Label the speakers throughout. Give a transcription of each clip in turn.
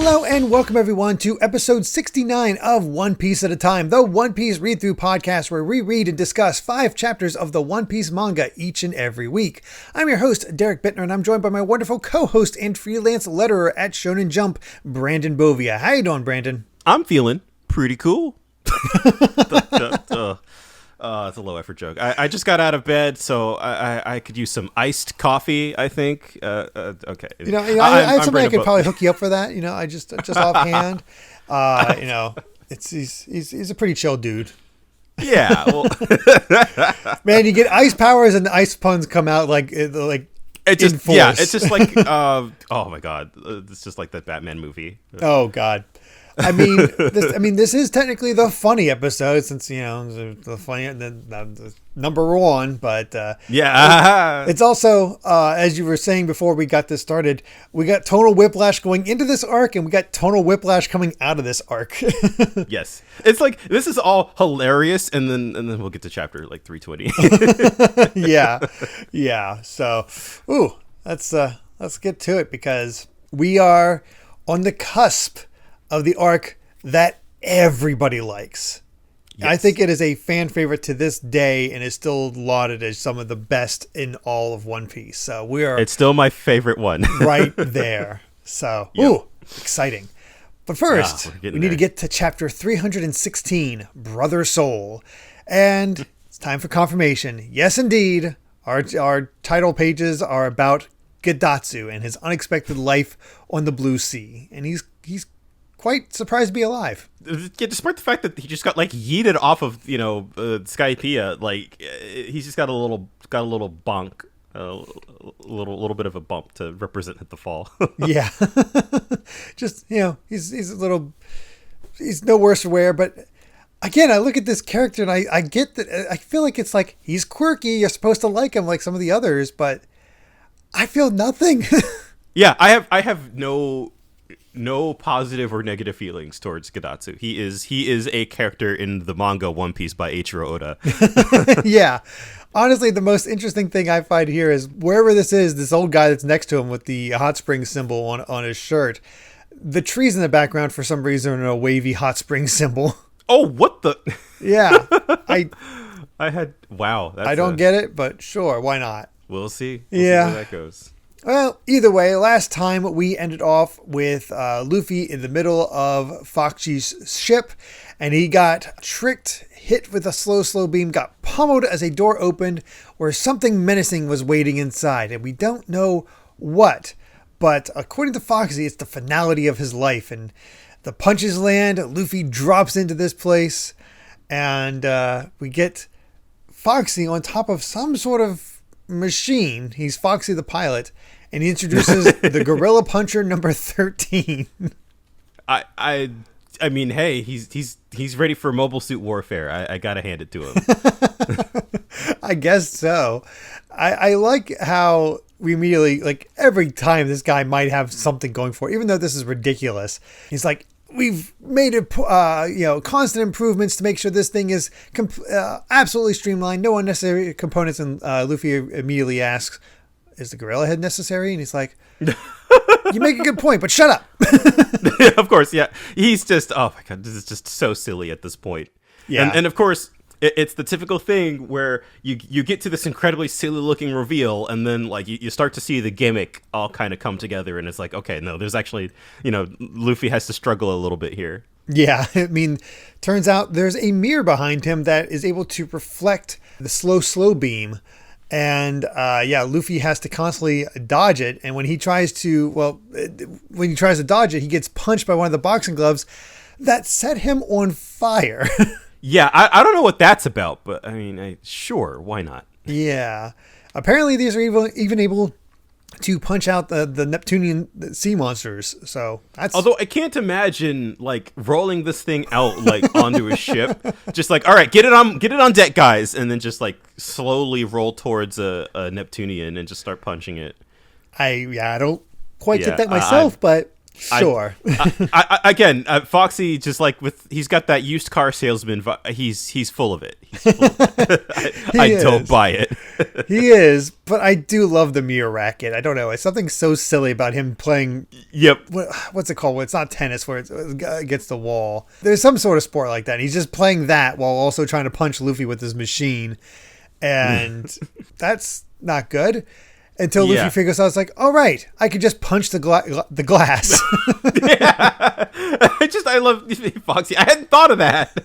Speaker 1: Hello and welcome everyone to episode 69 of One Piece at a Time, the One Piece read-through podcast where we read and discuss 5 chapters of the One Piece manga each and every week. I'm your host, Derek Bittner, and I'm joined by my wonderful co-host and freelance letterer at Shonen Jump, Brandon Bovia. How you doing, Brandon?
Speaker 2: I'm feeling pretty cool. It's a low effort joke. I just got out of bed, so I could use some iced coffee, I think. Okay.
Speaker 1: I have something I could probably hook you up for that. I just offhand. He's a pretty chill dude.
Speaker 2: Yeah. Well,
Speaker 1: man, you get ice powers and the ice puns come out like it's just in force.
Speaker 2: Yeah. It's just like oh my god, it's just like that Batman movie.
Speaker 1: Oh god. This is technically the funny episode since, the funny, the number one, but it's also, as you were saying before we got this started, we got tonal whiplash going into this arc and we got tonal whiplash coming out of this arc.
Speaker 2: Yes. It's like, this is all hilarious. And then we'll get to chapter like 320.
Speaker 1: Yeah. So, let's get to it because we are on the cusp of the arc that everybody likes. Yes. I think it is a fan favorite to this day and is still lauded as some of the best in all of One Piece. So it's
Speaker 2: still my favorite one.
Speaker 1: Right there. So, exciting. But first, we need to get to chapter 316, Brother Soul. And it's time for confirmation. Yes, indeed. Our title pages are about Gedatsu and his unexpected life on the Blue Sea. And he's quite surprised to be alive.
Speaker 2: Yeah, despite the fact that he just got yeeted off of Skypiea, he's just got a little bonk, a little bit of a bump to represent the fall.
Speaker 1: Yeah, just he's no worse for wear. But again, I look at this character and I get that. I feel like it's like he's quirky. You're supposed to like him like some of the others, but I feel nothing.
Speaker 2: Yeah, I have no positive or negative feelings towards Gedatsu. He is a character in the manga One Piece by Eiichiro Oda.
Speaker 1: Yeah. Honestly, the most interesting thing I find here is wherever this old guy that's next to him with the hot spring symbol on his shirt, the trees in the background for some reason are a wavy hot spring symbol.
Speaker 2: Oh, what the?
Speaker 1: Yeah.
Speaker 2: Wow.
Speaker 1: I don't get it, but sure, why not?
Speaker 2: We'll see.
Speaker 1: Yeah.
Speaker 2: See where that goes.
Speaker 1: Well, either way, last time we ended off with Luffy in the middle of Foxy's ship, and he got tricked, hit with a slow beam, got pummeled as a door opened where something menacing was waiting inside, and we don't know what. But according to Foxy, it's the finality of his life, and the punches land, Luffy drops into this place, and we get Foxy on top of some sort of machine. He's Foxy the pilot. And he introduces the Gorilla Puncher number 13.
Speaker 2: I mean, hey, he's ready for mobile suit warfare. I gotta hand it to him.
Speaker 1: I guess so. I like how we immediately, every time this guy might have something going for it, even though this is ridiculous. He's like, we've made it, constant improvements to make sure this thing is absolutely streamlined. No unnecessary components. And Luffy immediately asks, is the gorilla head necessary? And he's like, you make a good point, but shut up.
Speaker 2: Of course, yeah. He's just, oh my god, this is just so silly at this point. Yeah. And of course, it's the typical thing where you get to this incredibly silly looking reveal, and then you start to see the gimmick all kind of come together, and it's like, okay, no, there's actually, Luffy has to struggle a little bit here.
Speaker 1: Yeah, turns out there's a mirror behind him that is able to reflect the slow beam. And Luffy has to constantly dodge it. And when he tries to dodge it, he gets punched by one of the boxing gloves that set him on fire.
Speaker 2: Yeah, I don't know what that's about, but I mean, sure, why not?
Speaker 1: Yeah. Apparently these are even able to punch out the Neptunian sea monsters. So that's...
Speaker 2: Although I can't imagine rolling this thing out onto a ship, just all right, get it on deck, guys, and then just slowly roll towards a Neptunian and just start punching it.
Speaker 1: I don't quite get that myself, but sure.
Speaker 2: Again, Foxy just he's got that used car salesman. He's full of it. I don't buy it.
Speaker 1: He is, but I do love the mirror racket. I don't know. It's something so silly about him playing.
Speaker 2: Yep.
Speaker 1: What's it called? Well, it's not tennis where it's against the wall. There's some sort of sport like that. He's just playing that while also trying to punch Luffy with his machine. And that's not good. Until Luffy figures out, it's like, all right, I could just punch the glass.
Speaker 2: Yeah. I love Foxy. I hadn't thought of that.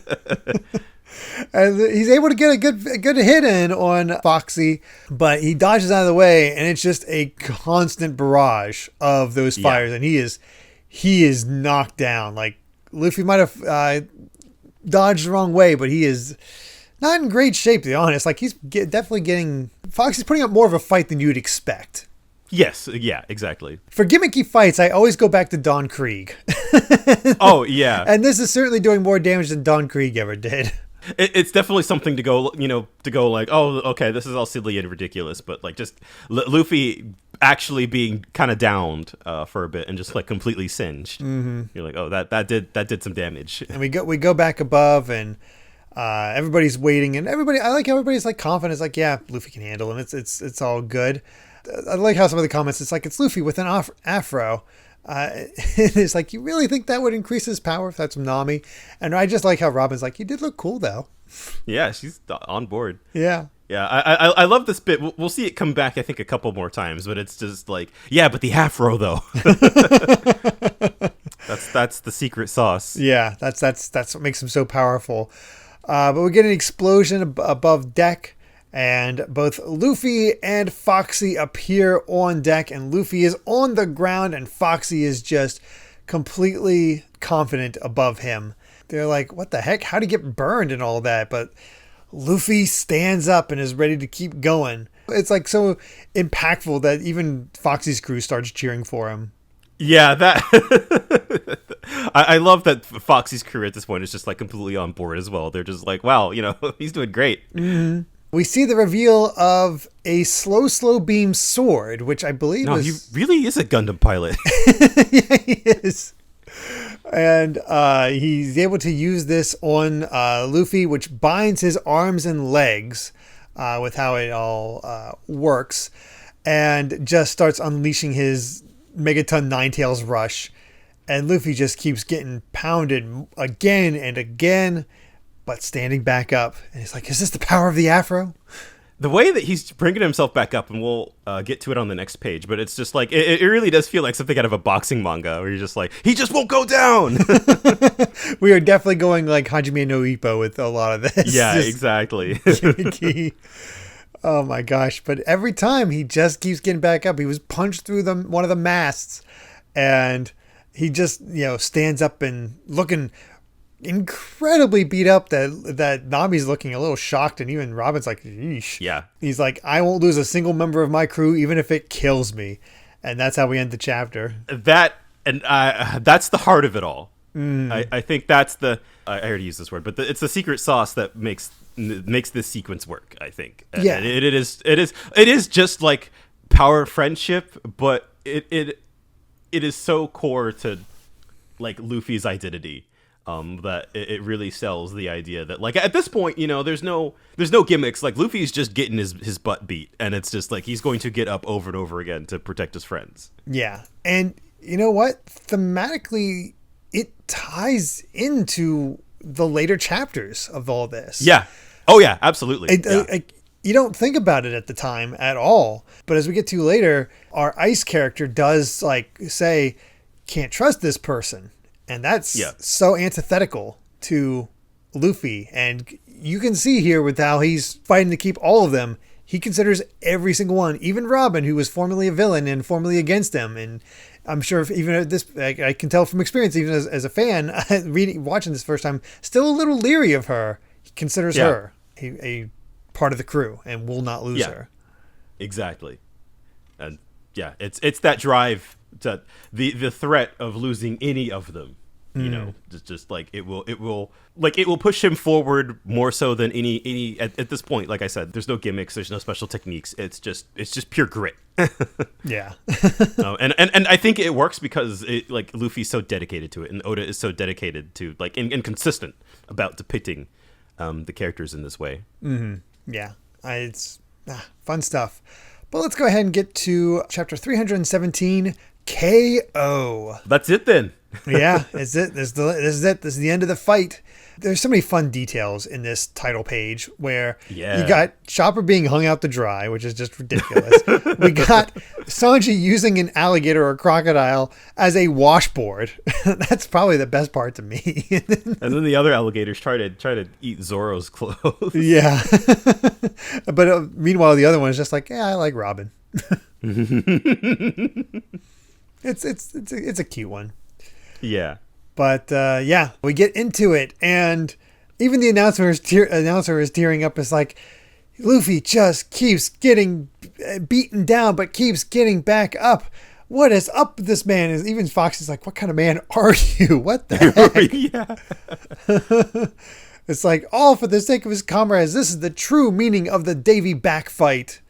Speaker 1: And he's able to get a good hit in on Foxy, but he dodges out of the way, and it's just a constant barrage of those fires, and he is knocked down. Like, Luffy might have dodged the wrong way, but he is not in great shape, to be honest. Like, he's definitely getting... Foxy's putting up more of a fight than you'd expect.
Speaker 2: Yes, yeah, exactly.
Speaker 1: For gimmicky fights, I always go back to Don Krieg.
Speaker 2: Oh, yeah.
Speaker 1: And this is certainly doing more damage than Don Krieg ever did.
Speaker 2: It's definitely something to go, like, oh, okay, this is all silly and ridiculous, but like just Luffy actually being kind of downed for a bit and just like completely singed. Mm-hmm. You're like, oh, that did some damage. And
Speaker 1: we go back above, and everybody's waiting, and I like how everybody's like confident. It's like, yeah, Luffy can handle him. It's all good. I like how some of the comments, it's like, it's Luffy with an afro. It's like, you really think that would increase his power if that's Nami? And I just like how Robin's like, you did look cool though.
Speaker 2: Yeah, she's on board.
Speaker 1: Yeah.
Speaker 2: Yeah, I love this bit. We'll see it come back, I think, a couple more times, but it's just like, yeah, but the afro though. That's the secret sauce.
Speaker 1: Yeah, that's what makes him so powerful. But we get an explosion above deck, and both Luffy and Foxy appear on deck, and Luffy is on the ground, and Foxy is just completely confident above him. They're like, what the heck? How'd he get burned and all that? But Luffy stands up and is ready to keep going. It's like so impactful that even Foxy's crew starts cheering for him.
Speaker 2: Yeah, that I love that Foxy's crew at this point is just like completely on board as well. They're just like, wow, he's doing great.
Speaker 1: Mm-hmm. We see the reveal of a slow beam sword, which I believe
Speaker 2: he really is a Gundam pilot.
Speaker 1: Yeah, he is. And he's able to use this on Luffy, which binds his arms and legs with how it all works, and just starts unleashing his Megaton Ninetales Rush. And Luffy just keeps getting pounded again and again, but standing back up. And he's like, is this the power of the afro?
Speaker 2: The way that he's bringing himself back up, and we'll get to it on the next page, but it's just like, it really does feel like something out of a boxing manga, where you're just like, he just won't go down!
Speaker 1: We are definitely going like Hajime no Ippo with a lot of this.
Speaker 2: Yeah, exactly.
Speaker 1: Oh my gosh. But every time he just keeps getting back up. He was punched through one of the masts, and he just, stands up and looking incredibly beat up, that Nami's looking a little shocked, and even Robin's like, yeesh.
Speaker 2: Yeah. He's
Speaker 1: like, I won't lose a single member of my crew, even if it kills me. And that's how we end the chapter.
Speaker 2: That's the heart of it all. I think that's I already used this word, but it's the secret sauce that makes this sequence work, I think.
Speaker 1: Yeah.
Speaker 2: And it is just like power friendship, but it is so core to like Luffy's identity. That it really sells the idea that, like, at this point, there's no gimmicks. Like, Luffy's just getting his butt beat, and it's just like he's going to get up over and over again to protect his friends.
Speaker 1: Yeah, and you know what? Thematically, it ties into the later chapters of all this.
Speaker 2: Yeah. Oh yeah, absolutely.
Speaker 1: You don't think about it at the time at all, but as we get to later, our Ice character does like say, "Can't trust this person." And that's so antithetical to Luffy. And you can see here with how he's fighting to keep all of them. He considers every single one, even Robin, who was formerly a villain and formerly against him. And I'm sure even at this, I can tell from experience, even as a fan, watching this first time, still a little leery of her. He considers her a part of the crew and will not lose her. Exactly.
Speaker 2: And yeah, it's that drive to the threat of losing any of them. Just like it will push him forward more so than any at this point. Like I said, there's no gimmicks, there's no special techniques. It's just pure grit.
Speaker 1: Yeah.
Speaker 2: And I think it works because Luffy's so dedicated to it, and Oda is so dedicated to and consistent about depicting the characters in this way.
Speaker 1: Mm-hmm. Yeah, Fun stuff. But let's go ahead and get to chapter 317, KO.
Speaker 2: That's it then.
Speaker 1: Yeah, it's it. This is it. This is the end of the fight. There's so many fun details in this title page where you got Chopper being hung out to dry, which is just ridiculous. We got Sanji using an alligator or crocodile as a washboard. That's probably the best part to me.
Speaker 2: And then the other alligators try to eat Zoro's clothes.
Speaker 1: Yeah. But meanwhile, the other one is just like, yeah, I like Robin. It's a cute one.
Speaker 2: Yeah.
Speaker 1: But we get into it, and even the announcer is tearing up. It's like, Luffy just keeps getting beaten down, but keeps getting back up. What is up with this man? And even Fox is like, what kind of man are you? What the heck? Yeah. It's like, all for the sake of his comrades. This is the true meaning of the Davy Back fight.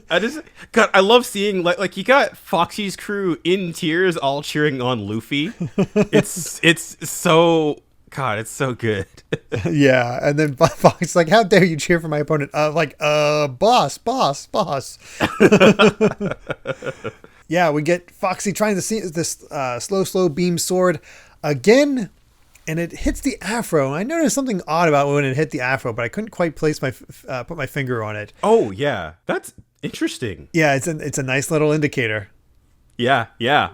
Speaker 2: I love seeing like you got Foxy's crew in tears, all cheering on Luffy. It's so good.
Speaker 1: Yeah, and then Fox is like, "How dare you cheer for my opponent?" Boss. Yeah, we get Foxy trying to see this slow beam sword again. And it hits the afro. I noticed something odd about when it hit the afro, but I couldn't quite put my finger on it.
Speaker 2: Oh yeah, that's interesting.
Speaker 1: Yeah, it's a nice little indicator.
Speaker 2: Yeah.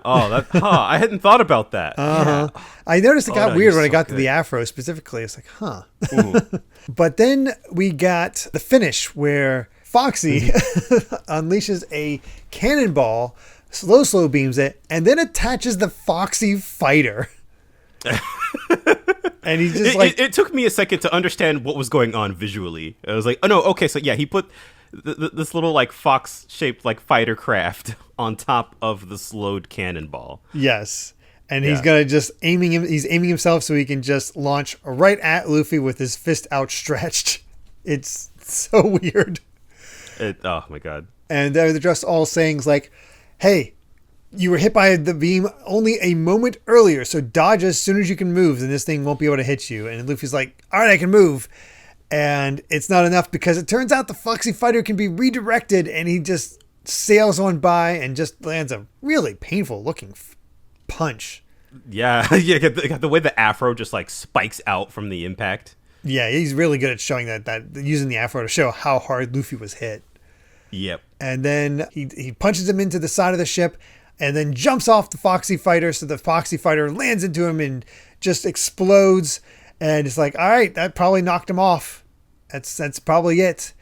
Speaker 2: Oh, I hadn't thought about that.
Speaker 1: Yeah. I noticed it got weird when I got to the afro specifically. It's like, huh. But then we got the finish where Foxy unleashes a cannonball, slow beams it, and then attaches the Foxy fighter. And he's just
Speaker 2: it took me a second to understand what was going on visually. I was like, oh no, okay, so yeah, he put this little like fox shaped like fighter craft on top of the slowed cannonball.
Speaker 1: Yes, and he's gonna just he's aiming himself so he can just launch right at Luffy with his fist outstretched. It's so weird.
Speaker 2: Oh my god.
Speaker 1: And they're just all saying like, hey, you were hit by the beam only a moment earlier, so dodge as soon as you can move, and this thing won't be able to hit you. And Luffy's like, all right, I can move. And it's not enough because it turns out the Foxy fighter can be redirected, and he just sails on by and just lands a really painful looking punch.
Speaker 2: Yeah, got the way the afro just like spikes out from the impact.
Speaker 1: Yeah, he's really good at showing that using the afro to show how hard Luffy was hit.
Speaker 2: Yep.
Speaker 1: And then he punches him into the side of the ship, and then jumps off the Foxy fighter, so the Foxy fighter lands into him and just explodes. And it's like, all right, that probably knocked him off. That's probably it.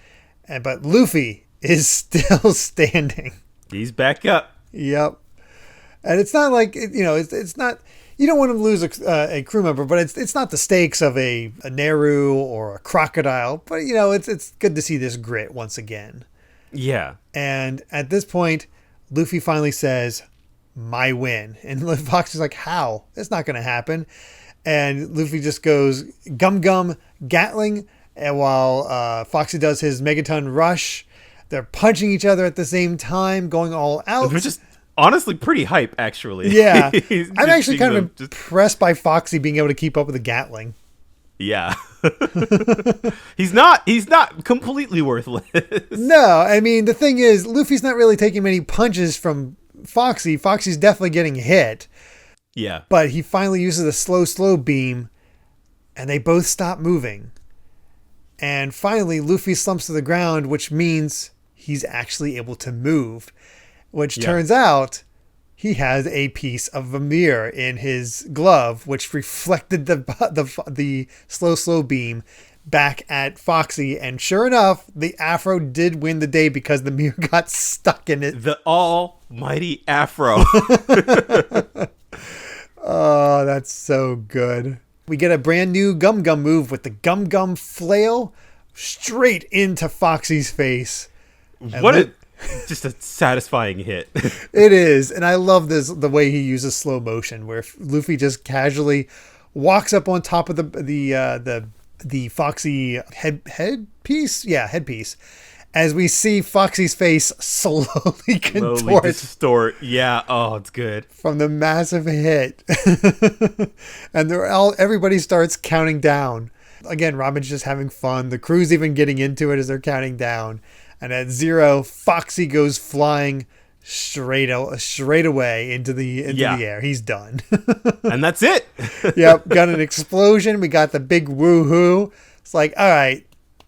Speaker 1: But Luffy is still standing.
Speaker 2: He's back up.
Speaker 1: Yep. And it's not like, it's not, you don't want him to lose a crew member, but it's not the stakes of a Neru or a crocodile. But, it's good to see this grit once again.
Speaker 2: Yeah.
Speaker 1: And at this point, Luffy finally says, my win. And Fox is like, how? It's not going to happen. And Luffy just goes gum Gatling. And while Foxy does his Megaton Rush, they're punching each other at the same time, going all out.
Speaker 2: They're just honestly pretty hype, actually.
Speaker 1: Yeah. I'm actually kind of impressed by Foxy being able to keep up with the Gatling.
Speaker 2: Yeah. He's not completely worthless.
Speaker 1: No, I mean, the thing is, Luffy's not really taking many punches from Foxy. Foxy's definitely getting hit.
Speaker 2: Yeah.
Speaker 1: But he finally uses a slow beam, and they both stop moving. And finally, Luffy slumps to the ground, which means he's actually able to move. Which turns out he has a piece of a mirror in his glove, which reflected the slow beam back at Foxy. And sure enough, the afro did win the day because the mirror got stuck in it.
Speaker 2: The almighty afro.
Speaker 1: Oh, that's so good. We get a brand new Gum move with the Gum flail straight into Foxy's face.
Speaker 2: And just a satisfying hit.
Speaker 1: It is. And I love the way he uses slow motion where Luffy just casually walks up on top of the Foxy headpiece. Yeah, headpiece. As we see Foxy's face slowly distort.
Speaker 2: Yeah. Oh, it's good.
Speaker 1: From the massive hit. And everybody starts counting down. Again, Robin's just having fun. The crew's even getting into it as they're counting down. And at 0, Foxy goes flying straight away into the air. He's done.
Speaker 2: And that's it.
Speaker 1: Yep. Got an explosion. We got the big woohoo. It's like, all right,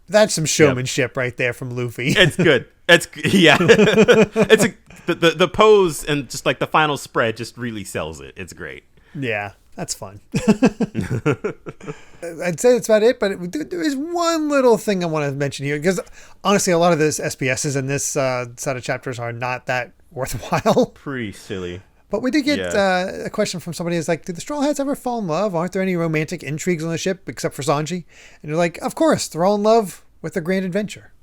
Speaker 1: that's some showmanship right there from Luffy.
Speaker 2: It's good. It's the pose and just like the final spread just really sells it. It's great.
Speaker 1: Yeah, that's fun. I'd say that's about it, but there is one little thing I want to mention here, because honestly, a lot of this SPSs in this set of chapters are not that worthwhile.
Speaker 2: Pretty silly.
Speaker 1: But we did get a question from somebody who's like, did the Straw Hats ever fall in love? Aren't there any romantic intrigues on the ship except for Sanji? And you're like, of course, they're all in love with their grand adventure.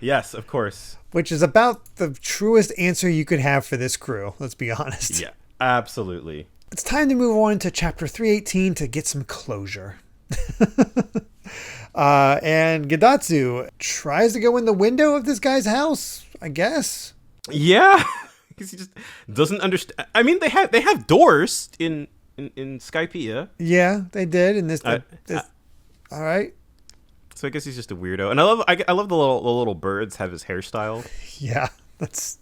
Speaker 2: Yes, of course.
Speaker 1: Which is about the truest answer you could have for this crew, let's be honest.
Speaker 2: Yeah, absolutely.
Speaker 1: It's time to move on to chapter 318 to get some closure. And Gadatsu tries to go in the window of this guy's house, I guess.
Speaker 2: Yeah, because he just doesn't understand. I mean, they have doors in Skypiea.
Speaker 1: Yeah, they did. In this, all right.
Speaker 2: So I guess he's just a weirdo, and I love the little birds have his hairstyle.
Speaker 1: Yeah, that's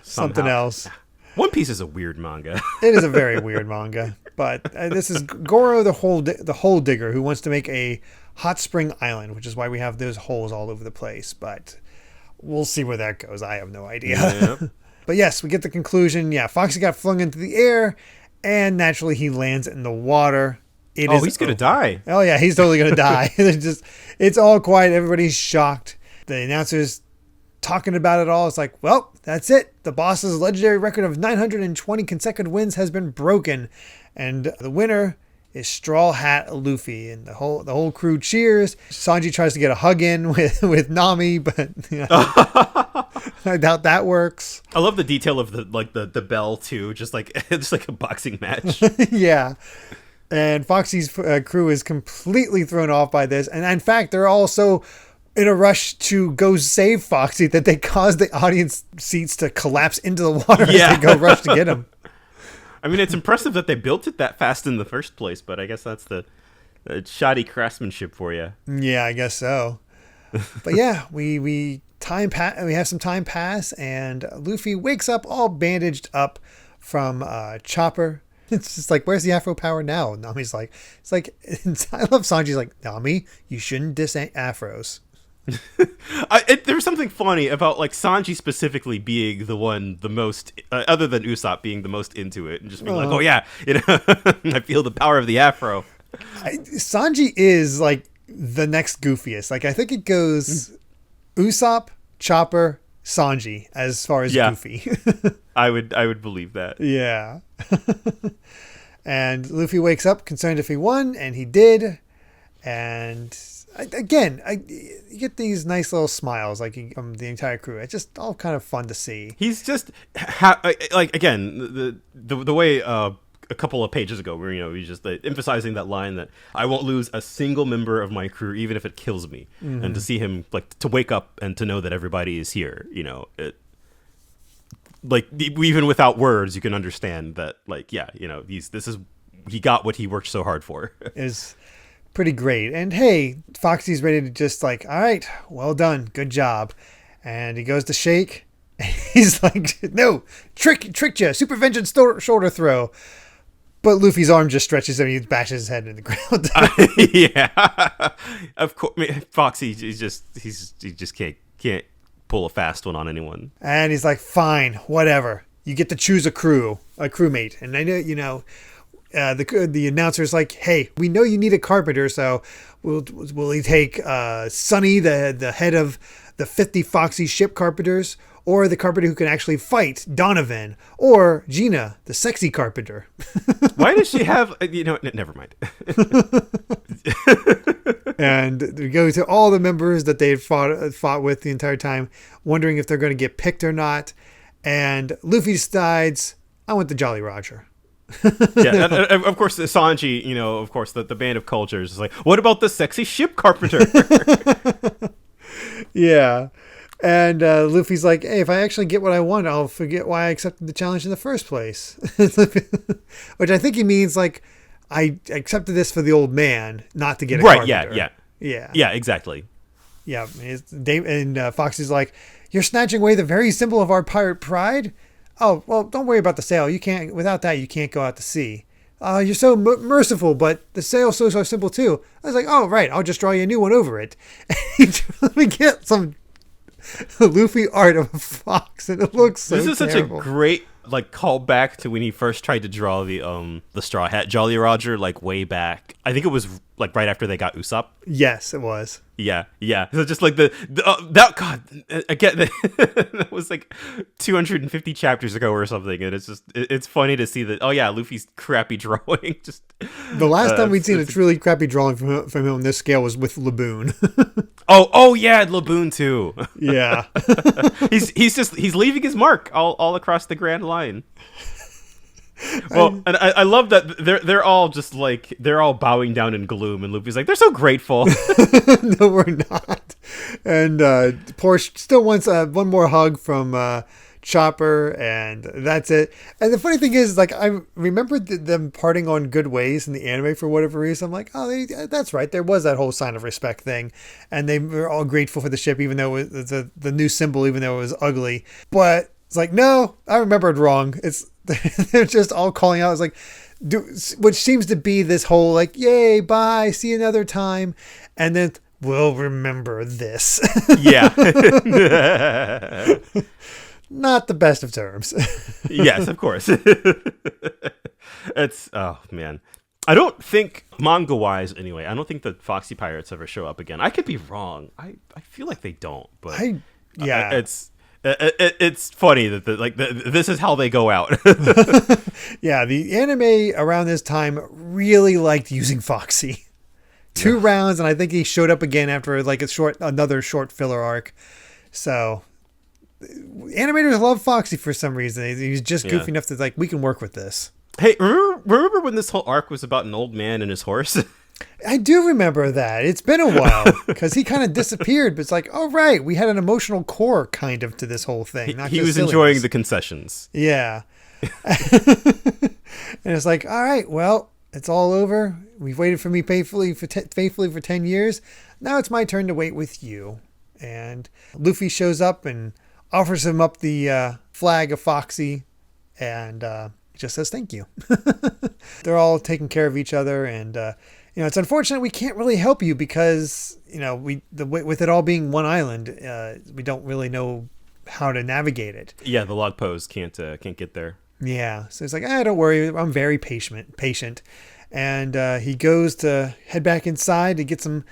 Speaker 1: something else.
Speaker 2: One Piece is a weird manga.
Speaker 1: It is a very weird manga, but this is Goro the hole digger who wants to make a hot spring island, which is why we have those holes all over the place. But we'll see where that goes. I have no idea. Yep. But yes, we get the conclusion. Yeah, Foxy got flung into the air, and naturally he lands in the water.
Speaker 2: He's gonna die.
Speaker 1: Oh yeah, he's totally gonna die. It's all quiet. Everybody's shocked. The announcer's talking about it all. It's like, well, that's it. The boss's legendary record of 920 consecutive wins has been broken, and the winner is Straw Hat Luffy, and the whole crew cheers. Sanji tries to get a hug in with Nami, but I doubt that works.
Speaker 2: I love the detail of the bell too, just like a boxing match.
Speaker 1: Yeah. And Foxy's crew is completely thrown off by this, and in fact, they're also in a rush to go save Foxy that they cause the audience seats to collapse into the water as they go rush to get him.
Speaker 2: I mean, it's impressive that they built it that fast in the first place, but I guess that's the shoddy craftsmanship for you. Yeah,
Speaker 1: I guess so. But yeah, we have some time pass, and Luffy wakes up all bandaged up from Chopper. It's just like, where's the Afro power now? Nami's like, I love Sanji's like, Nami, you shouldn't diss afros.
Speaker 2: There's something funny about like Sanji specifically being the most, other than Usopp being the most into it and just being like, oh yeah, I feel the power of the Afro.
Speaker 1: Sanji is like the next goofiest. Like I think it goes Usopp, Chopper, Sanji as far as goofy.
Speaker 2: I would believe that.
Speaker 1: Yeah. And Luffy wakes up concerned if he won, and he did. And again, you get these nice little smiles from the entire crew. It's just all kind of fun to see.
Speaker 2: He's just again the way a couple of pages ago where he's just emphasizing that line that I won't lose a single member of my crew even if it kills me. Mm-hmm. And to see him to wake up and to know that everybody is here, even without words you can understand that he got what he worked so hard for.
Speaker 1: Is pretty great. And hey, Foxy's ready to just all right, well done, good job. And he goes to shake, and he's like, no, tricked you, super vengeance shoulder throw. But Luffy's arm just stretches and he bashes his head in the ground.
Speaker 2: Yeah, of course. Foxy, he just can't pull a fast one on anyone.
Speaker 1: And he's like, fine, whatever. You get to choose a crewmate. And I know, the announcer's like, hey, we know you need a carpenter, so will he take Sunny, the head of the 50 Foxy ship carpenters, or the carpenter who can actually fight, Donovan, or Gina, the sexy carpenter?
Speaker 2: Why does she have... never mind.
Speaker 1: And we go to all the members that they had fought with the entire time, wondering if they're going to get picked or not. And Luffy decides, I want the Jolly Roger.
Speaker 2: Yeah, and of course, Sanji, of course, the band of cultures is like, what about the sexy ship carpenter?
Speaker 1: Yeah. And Luffy's like, hey, if I actually get what I want, I'll forget why I accepted the challenge in the first place. Which I think he means I accepted this for the old man, not to get a
Speaker 2: right.
Speaker 1: carpenter.
Speaker 2: Yeah, exactly.
Speaker 1: Yeah, and Foxy's like, you're snatching away the very symbol of our pirate pride? Oh, well, don't worry about the sail. You can't, without that, you can't go out to sea. You're so merciful, but the sail's so simple too. I was like, oh, right, I'll just draw you a new one over it. Let me get some Luffy art of a fox, and it looks so terrible.
Speaker 2: This is such a great like callback to when he first tried to draw the Straw Hat Jolly Roger, like way back. I think it was like right after they got Usopp.
Speaker 1: Yes, it was.
Speaker 2: Yeah. So just like that God again, that was like 250 chapters ago or something, and it's funny to see that. Oh yeah, Luffy's crappy drawing. Just
Speaker 1: the last time we'd seen a truly crappy drawing from him on this scale was with Laboon.
Speaker 2: oh yeah, Laboon too.
Speaker 1: Yeah,
Speaker 2: he's leaving his mark all across the Grand Line. Well, and I love that they're all just like they're all bowing down in gloom, and Luffy's like, they're so grateful.
Speaker 1: No, we're not. And Porsche still wants one more hug from Chopper, and that's it. And the funny thing is, like, I remember them parting on good ways in the anime for whatever reason. I'm like, oh, that's right. There was that whole sign of respect thing, and they were all grateful for the ship, even though it was the new symbol, even though it was ugly. But it's like, no, I remembered wrong. They're just all calling out. It's like, which seems to be this whole like, yay, bye, see you another time. And then we'll remember this.
Speaker 2: Yeah.
Speaker 1: Not the best of terms.
Speaker 2: Yes, of course. It's, oh man. I don't think, manga wise anyway, I don't think the Foxy Pirates ever show up again. I could be wrong. I feel like they don't, but
Speaker 1: yeah.
Speaker 2: It's funny that this is how they go out.
Speaker 1: Yeah, the anime around this time really liked using Foxy. 2 rounds, and I think he showed up again after like another short filler arc. So animators love Foxy for some reason. He's just goofy enough to like, we can work with this.
Speaker 2: Hey, remember when this whole arc was about an old man and his horse?
Speaker 1: I do remember that. It's been a while because he kind of disappeared, but it's like, oh, right. We had an emotional core kind of to this whole thing.
Speaker 2: He was enjoying the concessions.
Speaker 1: Yeah. And it's like, all right, well, it's all over. We've waited for me faithfully for 10 years. Now it's my turn to wait with you. And Luffy shows up and offers him up the flag of Foxy, and he just says thank you. They're all taking care of each other, and it's unfortunate we can't really help you because with it all being one island, we don't really know how to navigate it.
Speaker 2: Yeah, the log pose can't get there.
Speaker 1: Yeah, so it's like, don't worry, I'm very patient, and he goes to head back inside to get some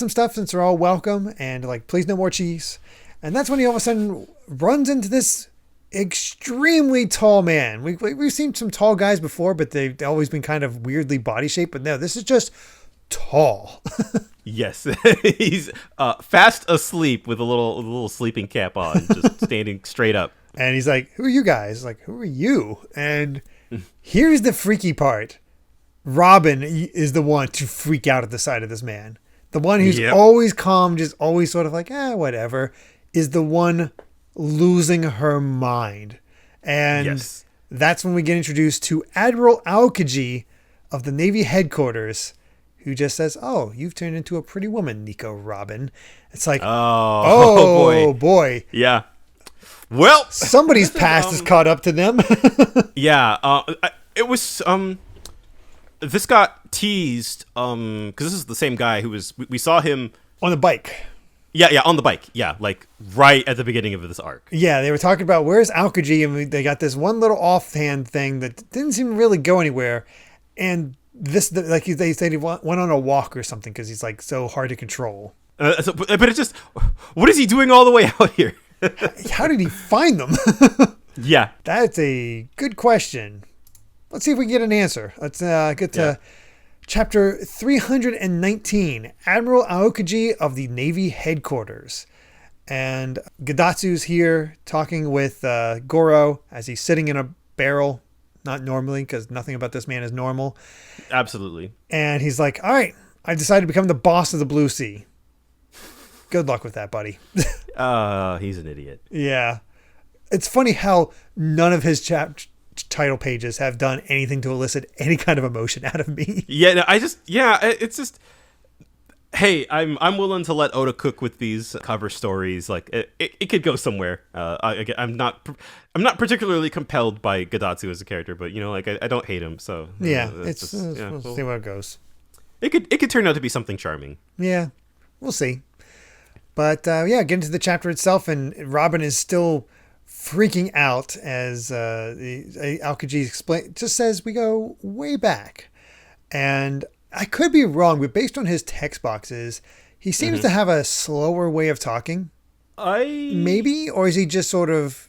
Speaker 1: stuff since they're all welcome, and like, please no more cheese. And that's when he all of a sudden runs into this extremely tall man. We've seen some tall guys before, but they've always been kind of weirdly body shaped. But no, this is just tall.
Speaker 2: Yes, he's fast asleep with a little sleeping cap on, just standing straight up.
Speaker 1: And he's like, "Who are you guys?" Like, "Who are you?" And here's the freaky part: Robin is the one to freak out at the sight of this man. The one who's always calm, just always sort of like, whatever, is the one losing her mind. And that's when we get introduced to Admiral AOKIJI of the Navy headquarters, who just says, "Oh, you've turned into a pretty woman, Nico Robin." It's like, oh boy.
Speaker 2: Yeah. Well,
Speaker 1: somebody's past is caught up to them.
Speaker 2: Yeah. It was this got teased because this is the same guy who was we saw him
Speaker 1: on the bike.
Speaker 2: Yeah, on the bike. Yeah, like right at the beginning of this arc.
Speaker 1: Yeah, they were talking about where's AOKIJI, and they got this one little offhand thing that didn't seem to really go anywhere. And this, like they said, he went on a walk or something because he's like so hard to control.
Speaker 2: But it's just, what is he doing all the way out here?
Speaker 1: How did he find them?
Speaker 2: Yeah,
Speaker 1: that's a good question. Let's see if we can get an answer. Let's get to Chapter 319, Admiral AOKIJI of the Navy Headquarters. And Gadatsu's here talking with Goro as he's sitting in a barrel. Not normally, because nothing about this man is normal.
Speaker 2: Absolutely.
Speaker 1: And he's like, all right, I decided to become the boss of the Blue Sea. Good luck with that, buddy.
Speaker 2: He's an idiot.
Speaker 1: Yeah. It's funny how none of his title pages have done anything to elicit any kind of emotion out of me.
Speaker 2: Yeah, no, it's just, hey, I'm willing to let Oda cook with these cover stories. Like it could go somewhere. I'm not particularly compelled by Gadatsu as a character, but like I don't hate him. So
Speaker 1: yeah, we'll see where it goes.
Speaker 2: It could turn out to be something charming.
Speaker 1: Yeah, we'll see. But get into the chapter itself, and Robin is still freaking out as the AOKIJI just says we go way back, and I could be wrong, but based on his text boxes, he seems to have a slower way of talking. Maybe, or is he just sort of,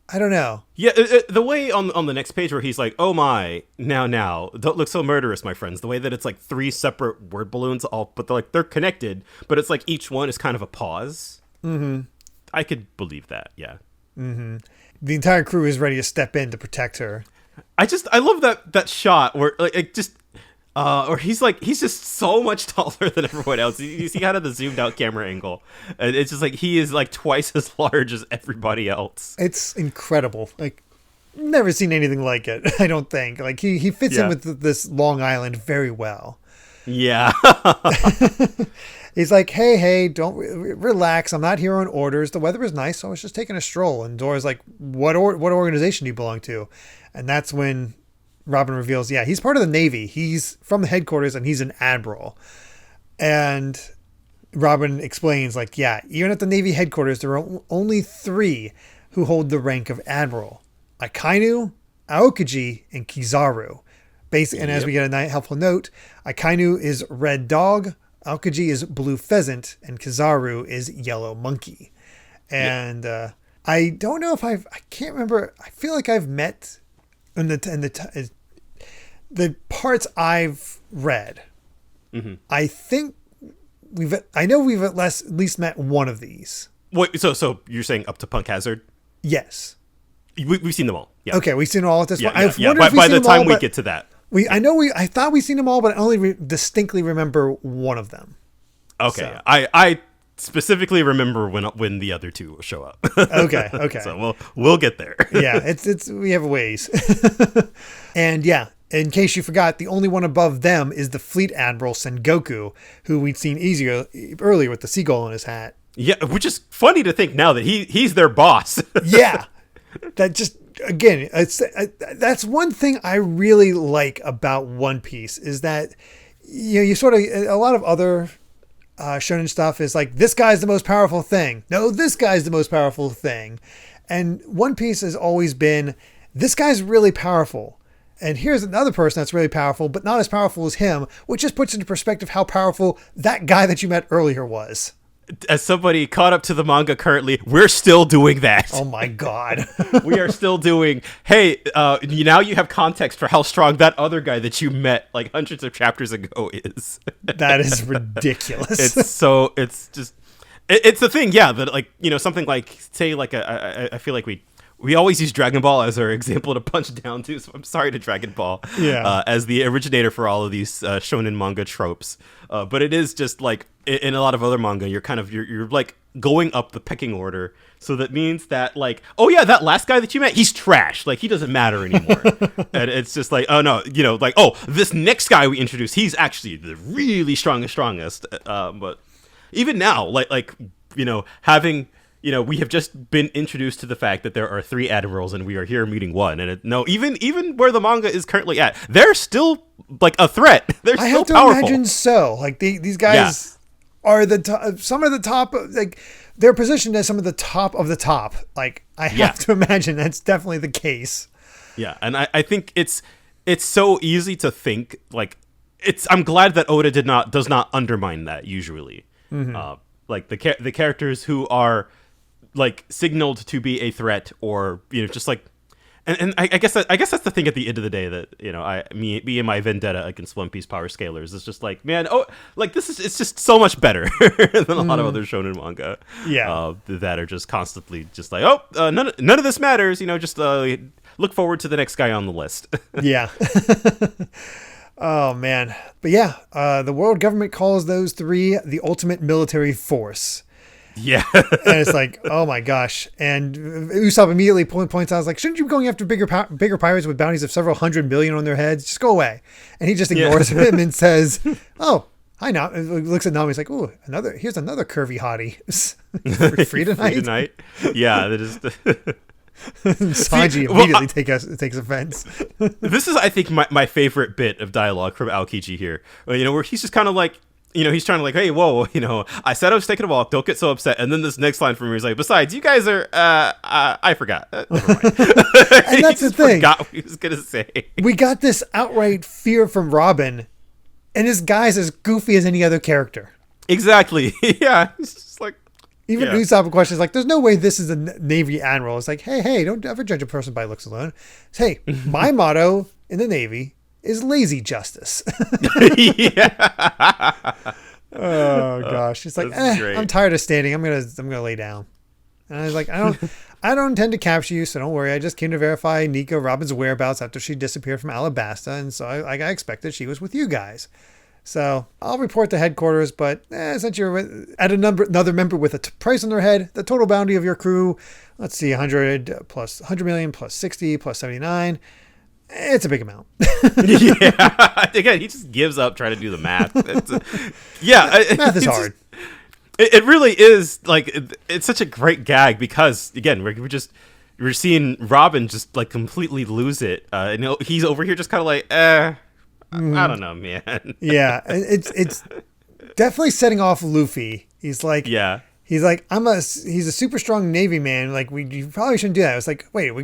Speaker 1: I don't know.
Speaker 2: Yeah, the way on the next page where he's like, "Oh my, now, don't look so murderous, my friends." The way that it's like 3 separate word balloons, but they're connected, but it's like each one is kind of a pause. Mm-hmm. I could believe that. Yeah.
Speaker 1: Mm-hmm. The entire crew is ready to step in to protect her.
Speaker 2: I love that shot where or he's just so much taller than everyone else. You see kind of the zoomed out camera angle, and it's just like he is like twice as large as everybody else.
Speaker 1: It's incredible. Like, never seen anything like it. I don't think. Like he fits in with this Long Island very well.
Speaker 2: Yeah.
Speaker 1: He's like, hey, don't relax. I'm not here on orders. The weather is nice, so I was just taking a stroll. And Dora's like, what organization do you belong to? And that's when Robin reveals, he's part of the Navy. He's from the headquarters, and he's an admiral. And Robin explains, like, even at the Navy headquarters, there are only 3 who hold the rank of admiral: Akainu, Aokiji, and Kizaru. And as we get a helpful note, Akainu is red dog, Aokiji is blue pheasant, and Kizaru is yellow monkey. And I don't know if I can't remember. I feel like I've met in the parts I've read. Mm-hmm. I think I know we've at least met one of these.
Speaker 2: Wait, so you're saying up to Punk Hazard?
Speaker 1: Yes.
Speaker 2: We've seen them all. Yeah.
Speaker 1: Okay, we've seen them all at this point.
Speaker 2: By the time we get to that.
Speaker 1: I thought we've seen them all, but I only distinctly remember one of them.
Speaker 2: Okay. So. I specifically remember when the other 2 show up.
Speaker 1: Okay.
Speaker 2: So we'll get there.
Speaker 1: Yeah, it's we have a ways. And in case you forgot, the only one above them is the Fleet Admiral Sengoku, who we'd seen earlier with the seagull on his hat.
Speaker 2: Yeah, which is funny to think now that he's their boss.
Speaker 1: Yeah. That just, again, that's one thing I really like about One Piece is that you sort of, a lot of other shonen stuff is like, this guy's the most powerful thing. No, this guy's the most powerful thing. And One Piece has always been, this guy's really powerful. And here's another person that's really powerful, but not as powerful as him, which just puts into perspective how powerful that guy that you met earlier was.
Speaker 2: As somebody caught up to the manga currently, we're still doing that.
Speaker 1: Oh my God.
Speaker 2: We are still doing, hey, now you have context for how strong that other guy that you met like hundreds of chapters ago is.
Speaker 1: That is ridiculous.
Speaker 2: It's the thing, that like, something like, say, like I feel like we always use Dragon Ball as our example to punch down to, so I'm sorry to Dragon Ball as the originator for all of these shonen manga tropes. But it is just like, in a lot of other manga, you're like going up the pecking order. So that means that like, oh yeah, that last guy that you met, he's trash. Like, he doesn't matter anymore. And it's just like, oh no, like, oh, this next guy we introduced, he's actually the really strongest. But even now, like having... we have just been introduced to the fact that there are 3 admirals and we are here meeting 1. And even where the manga is currently at, they're still like a threat. They're still
Speaker 1: have to
Speaker 2: powerful.
Speaker 1: Imagine so. Like these guys are some of the top. Like they're positioned as some of the top of the top. Like I have to imagine that's definitely the case.
Speaker 2: Yeah, and I think it's so easy to think like I'm glad that Oda does not undermine that usually. Mm-hmm. Like the characters who are like signaled to be a threat, or just like, and I guess that's the thing at the end of the day that me and my vendetta against One Piece power scalers is just like, man, like it's just so much better than a lot of other shonen manga. That are just constantly just like, none of this matters. Just look forward to the next guy on the list. Yeah.
Speaker 1: Oh man, but the world government calls those 3 the ultimate military force.
Speaker 2: Yeah.
Speaker 1: And it's like, oh my gosh. And Usopp immediately points out, like, shouldn't you be going after bigger pirates with bounties of several hundred million on their heads? Just go away. And he just ignores him and says, oh, hi now. Looks at Nami. He's like, oh, here's another curvy hottie. Free tonight?
Speaker 2: Free tonight? Yeah, that is.
Speaker 1: Sanji immediately takes offense.
Speaker 2: This is, I think, my favorite bit of dialogue from Aokiji here. Where he's just kind of like, he's trying to like, hey, whoa, I said I was taking a walk. Don't get so upset. And then this next line from him is like, besides, you guys are, I forgot. Never mind.
Speaker 1: And that's the thing.
Speaker 2: Forgot what he was going to say.
Speaker 1: We got this outright fear from Robin, and this guy's as goofy as any other character.
Speaker 2: Exactly. Yeah. It's just like.
Speaker 1: Even Usopp questions like, there's no way this is a Navy admiral. It's like, hey, don't ever judge a person by looks alone. It's, hey, my motto in the Navy is lazy justice.
Speaker 2: Yeah.
Speaker 1: Oh gosh, it's like, I'm tired of standing. I'm gonna lay down. And I was like, I don't intend to capture you, so don't worry. I just came to verify Nico Robin's whereabouts after she disappeared from Alabasta, and so I expected she was with you guys. So I'll report to headquarters, but since you're at another member with a price on their head, the total bounty of your crew, let's see, 100 plus 100 million plus 60 plus 79. It's a big amount.
Speaker 2: Yeah. Again, he just gives up trying to do the math. Math
Speaker 1: is hard.
Speaker 2: It really is. Like, it's such a great gag because, again, we're seeing Robin just like completely lose it. He's over here just kind of like, I don't know, man.
Speaker 1: Yeah, it's definitely setting off Luffy. He's like, he's like, he's a super strong Navy man. Like, you probably shouldn't do that. It's like, wait, we're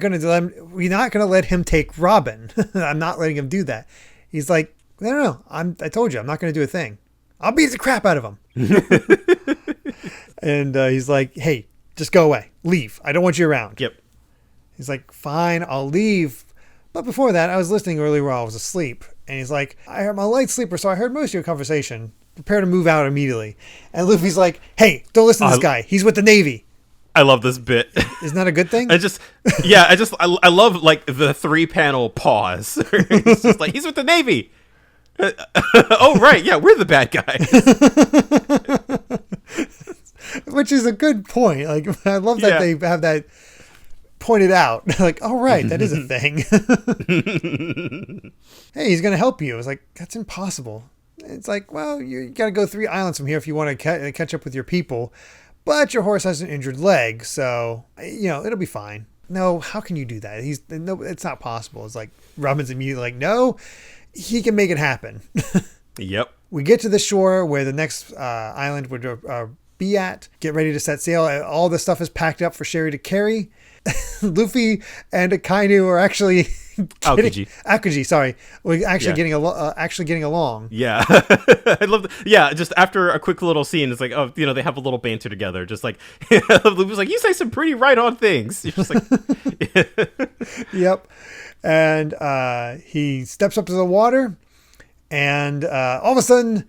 Speaker 1: not gonna let him take Robin. I'm not letting him do that. He's like, no. I told you, I'm not gonna do a thing. I'll beat the crap out of him. And he's like, hey, just go away, leave. I don't want you around.
Speaker 2: Yep.
Speaker 1: He's like, fine, I'll leave. But before that, I was listening earlier while I was asleep. And he's like, I'm a light sleeper, so I heard most of your conversation. Prepare to move out immediately. And Luffy's like, hey, don't listen to this guy. He's with the Navy.
Speaker 2: I love this bit.
Speaker 1: Isn't that a good thing?
Speaker 2: I love like the 3-panel pause. It's just like, he's with the Navy. Oh, right. Yeah, we're the bad guys.
Speaker 1: Which is a good point. Like, I love that they have that pointed out. Like, oh, right, that is a thing. Hey, he's going to help you. It's like, that's impossible. It's like, well, you got to go 3 islands from here if you want to catch up with your people. But your horse has an injured leg, so, it'll be fine. No, how can you do that? No, it's not possible. It's like, Robin's immediately like, no, he can make it happen.
Speaker 2: Yep.
Speaker 1: We get to the shore where the next island would be at. Get ready to set sail. All the stuff is packed up for Sherry to carry. Luffy and Akainu are actually AOKIJI, sorry. We're actually getting along.
Speaker 2: Yeah. I love just after a quick little scene, it's like, oh, they have a little banter together. Just like, Luffy's like, you say some pretty right on things. You're just like,
Speaker 1: yep. And he steps up to the water, and all of a sudden,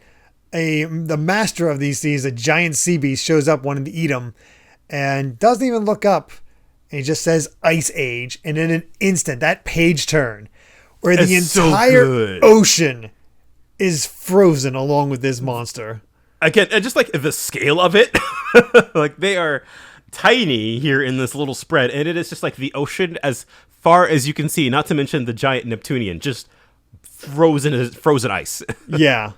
Speaker 1: the master of these seas, a giant sea beast, shows up wanting to eat him, and doesn't even look up. And he just says Ice Age. And in an instant, that page turn where the entire ocean is frozen along with this monster.
Speaker 2: Again, and just like the scale of it, like they are tiny here in this little spread. And it is just like the ocean as far as you can see, not to mention the giant Neptunian, just frozen ice.
Speaker 1: Yeah.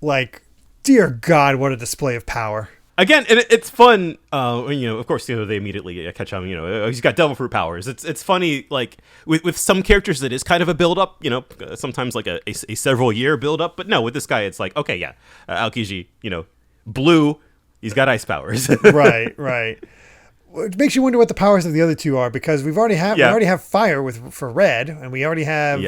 Speaker 1: Like, dear God, what a display of power.
Speaker 2: Again, and it's fun, of course, they immediately catch on, he's got devil fruit powers. It's funny, like, with some characters, it is kind of a build-up, sometimes like a several-year build-up. But no, with this guy, it's like, okay, yeah, AOKIJI, blue, he's got ice powers.
Speaker 1: Right. It makes you wonder what the powers of the other two are, because we already have fire for red, and we already have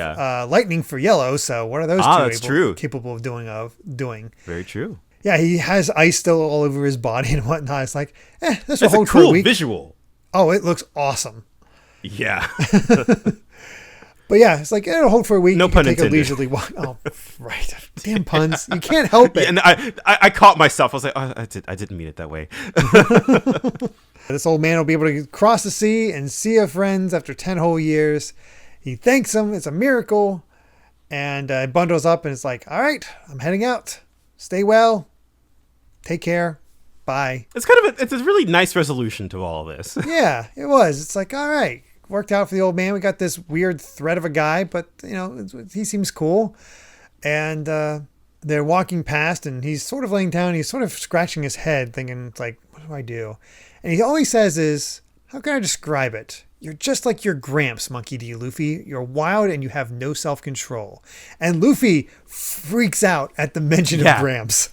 Speaker 1: lightning for yellow. So what are those two capable of doing?
Speaker 2: Very true.
Speaker 1: Yeah, he has ice still all over his body and whatnot. It's like, this will hold
Speaker 2: for a
Speaker 1: week.
Speaker 2: Visual.
Speaker 1: Oh, it looks awesome.
Speaker 2: Yeah.
Speaker 1: But yeah, it's like, it'll hold for a week.
Speaker 2: No pun
Speaker 1: intended. Take a leisurely walk. Oh, right. Damn puns. You can't help it.
Speaker 2: Yeah, and I caught myself. I was like, oh, I didn't mean it that way.
Speaker 1: This old man will be able to cross the sea and see her friends after 10 whole years. He thanks them. It's a miracle. And bundles up and it's like, all right, I'm heading out. Stay well. Take care. bye.
Speaker 2: It's a really nice resolution to all of this.
Speaker 1: Yeah, it was. It's like, all right, worked out for the old man. We got this weird threat of a guy, but he seems cool. And they're walking past, and he's sort of laying down. He's sort of scratching his head, thinking, it's like, what do I do? And all he says is, how can I describe it? You're just like your Gramps, Monkey D. Luffy. You're wild and you have no self-control. And Luffy freaks out at the mention of Gramps.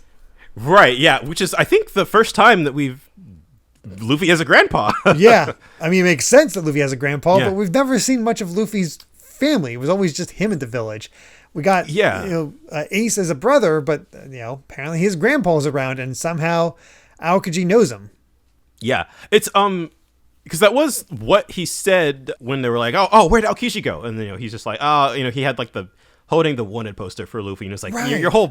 Speaker 2: Right, yeah, which is, I think, the first time that Luffy has a grandpa.
Speaker 1: Yeah, I mean, it makes sense that Luffy has a grandpa, but we've never seen much of Luffy's family. It was always just him at the village. We got Ace as a brother, but apparently his grandpa's around, and somehow AOKIJI knows him.
Speaker 2: Yeah, it's because that was what he said when they were like, oh, where'd AOKIJI go? And he's just like, he had like holding the wanted poster for Luffy, and it's like your whole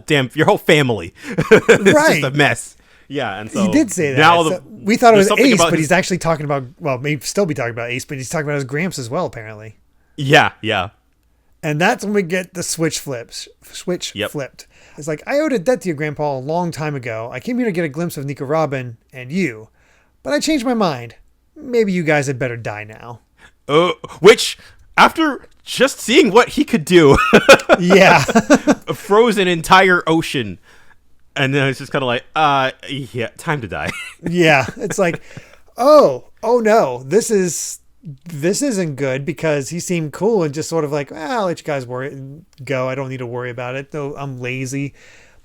Speaker 2: family, it's just a mess. Yeah, and so
Speaker 1: he did say that. Now we thought it was Ace, but he's actually talking about. Well, maybe still be talking about Ace, but he's talking about his Gramps as well, apparently.
Speaker 2: Yeah.
Speaker 1: And that's when we get the switch flipped. It's like, I owed a debt to your grandpa a long time ago. I came here to get a glimpse of Nico Robin and you, but I changed my mind. Maybe you guys had better die now.
Speaker 2: Which, after just seeing what he could do, froze an entire ocean, and then it's just kind of like, time to die. Yeah,
Speaker 1: it's like, oh no, this isn't good, because he seemed cool and just sort of like, I'll let you guys go. I don't need to worry about it, though I'm lazy.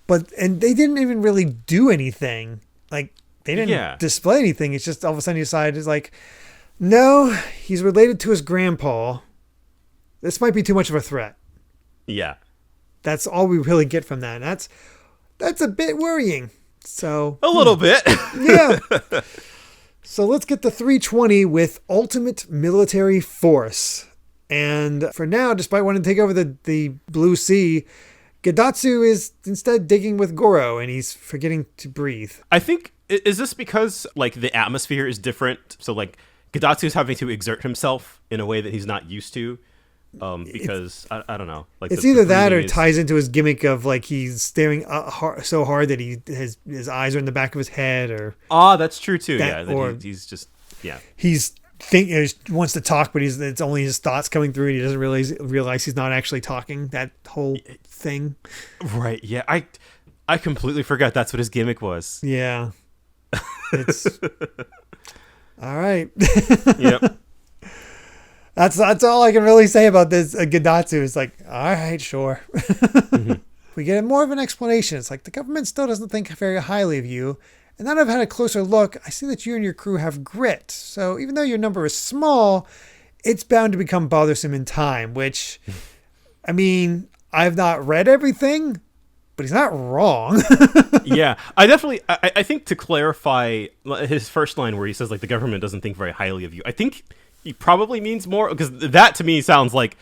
Speaker 1: And they didn't even really do anything. Like, they didn't display anything. It's just all of a sudden he decided, it's like, no, he's related to his grandpa. This might be too much of a threat.
Speaker 2: Yeah.
Speaker 1: That's all we really get from that. And that's a bit worrying. So
Speaker 2: a little bit.
Speaker 1: Yeah. So let's get the 320 with ultimate military force. And for now, despite wanting to take over the Blue Sea, Gedatsu is instead digging with Goro, and he's forgetting to breathe.
Speaker 2: I think, is this because like the atmosphere is different? So like Gedatsu is having to exert himself in a way that he's not used to. Because I don't know. Like
Speaker 1: it's either that or it ties into his gimmick of like he's staring so hard that his eyes are in the back of his head, or
Speaker 2: that's true too. He's just
Speaker 1: he wants to talk, but it's only his thoughts coming through, and he doesn't realize he's not actually talking. That whole thing.
Speaker 2: Right. Yeah. I completely forgot that's what his gimmick was.
Speaker 1: Yeah. It's all right.
Speaker 2: Yep.
Speaker 1: That's all I can really say about this Gedatsu. It's like, all right, sure. Mm-hmm. We get more of an explanation. It's like, the government still doesn't think very highly of you. And now that I've had a closer look, I see that you and your crew have grit. So even though your number is small, it's bound to become bothersome in time, which, I mean, I've not read everything, but he's not wrong.
Speaker 2: Yeah, I think to clarify his first line where he says, like, the government doesn't think very highly of you, I think he probably means more, because that to me sounds like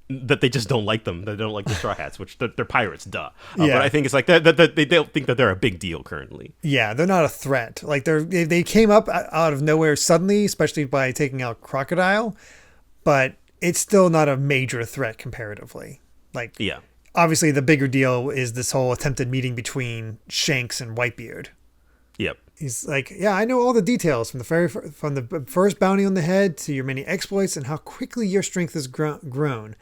Speaker 2: that they just don't like them. They don't like the Straw Hats, which they're pirates, duh. But I think it's like that they don't think that they're a big deal currently.
Speaker 1: Yeah, they're not a threat. Like they came up out of nowhere suddenly, especially by taking out Crocodile, but it's still not a major threat comparatively. Like, obviously the bigger deal is this whole attempted meeting between Shanks and Whitebeard.
Speaker 2: Yep.
Speaker 1: He's like, yeah, I know all the details from the first bounty on the head to your many exploits and how quickly your strength has grown.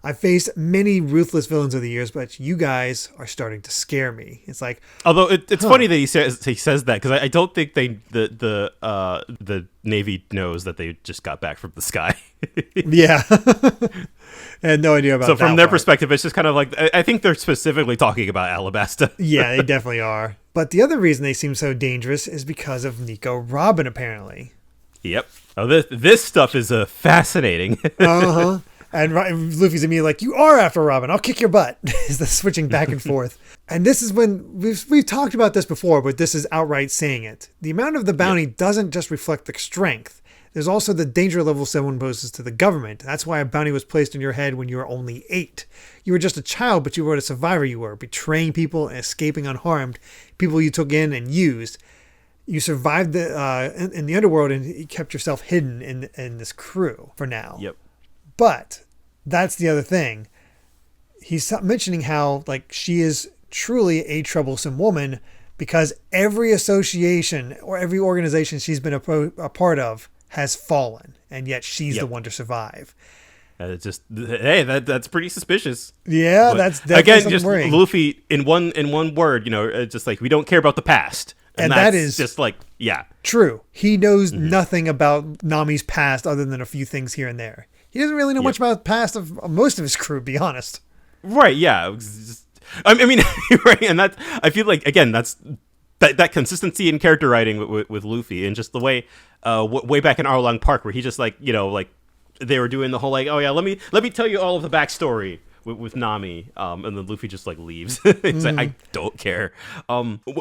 Speaker 1: I've faced many ruthless villains over the years, but you guys are starting to scare me. It's like,
Speaker 2: although it's funny that he says that, because I don't think the Navy knows that they just got back from the sky.
Speaker 1: Yeah. I had no idea about that.
Speaker 2: So from their perspective, it's just kind of like, I think they're specifically talking about Alabasta.
Speaker 1: Yeah, they definitely are. But the other reason they seem so dangerous is because of Nico Robin, apparently.
Speaker 2: Yep. Oh, this stuff is fascinating.
Speaker 1: Uh-huh. And Luffy's immediately like, you are after Robin. I'll kick your butt. Is the switching back and forth. And this is when we've talked about this before, but this is outright saying it. The amount of the bounty doesn't just reflect the strength. There's also the danger level someone poses to the government. That's why a bounty was placed on your head when you were only 8. You were just a child, but you were what a survivor you were, betraying people and escaping unharmed, people you took in and used. You survived in the underworld, and you kept yourself hidden in this crew for now.
Speaker 2: Yep.
Speaker 1: But that's the other thing. He's mentioning how, like, she is truly a troublesome woman, because every association or every organization she's been a part of has fallen, and yet she's the one to survive.
Speaker 2: It's just, hey, that's pretty suspicious.
Speaker 1: Yeah,
Speaker 2: but
Speaker 1: that's definitely
Speaker 2: again just
Speaker 1: worrying.
Speaker 2: Luffy in one word, it's just like, we don't care about the past, and that is just like,
Speaker 1: true. He knows nothing about Nami's past other than a few things here and there. He doesn't really know much about the past of most of his crew, to be honest.
Speaker 2: Right? Yeah. I mean, right, and that, I feel like, again, that's that consistency in character writing with Luffy, and just the way way back in Arlong Park, where he just like they were doing the whole like, oh yeah, let me tell you all of the backstory with Nami, and then Luffy just like leaves. It's like, I don't care.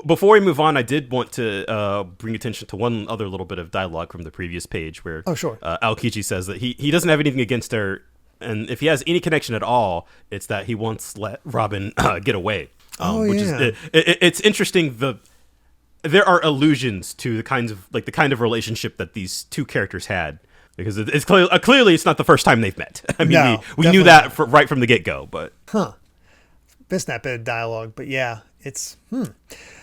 Speaker 2: Before we move on, I did want to bring attention to one other little bit of dialogue from the previous page, where AOKIJI says that he doesn't have anything against her, and if he has any connection at all, it's that he wants let Robin get away. Which is it's interesting. There are allusions to the kind of relationship that these two characters had. Because it's clearly it's not the first time they've met. I mean, we knew that right from the get-go, but...
Speaker 1: Missed that bit of dialogue, but yeah, it's...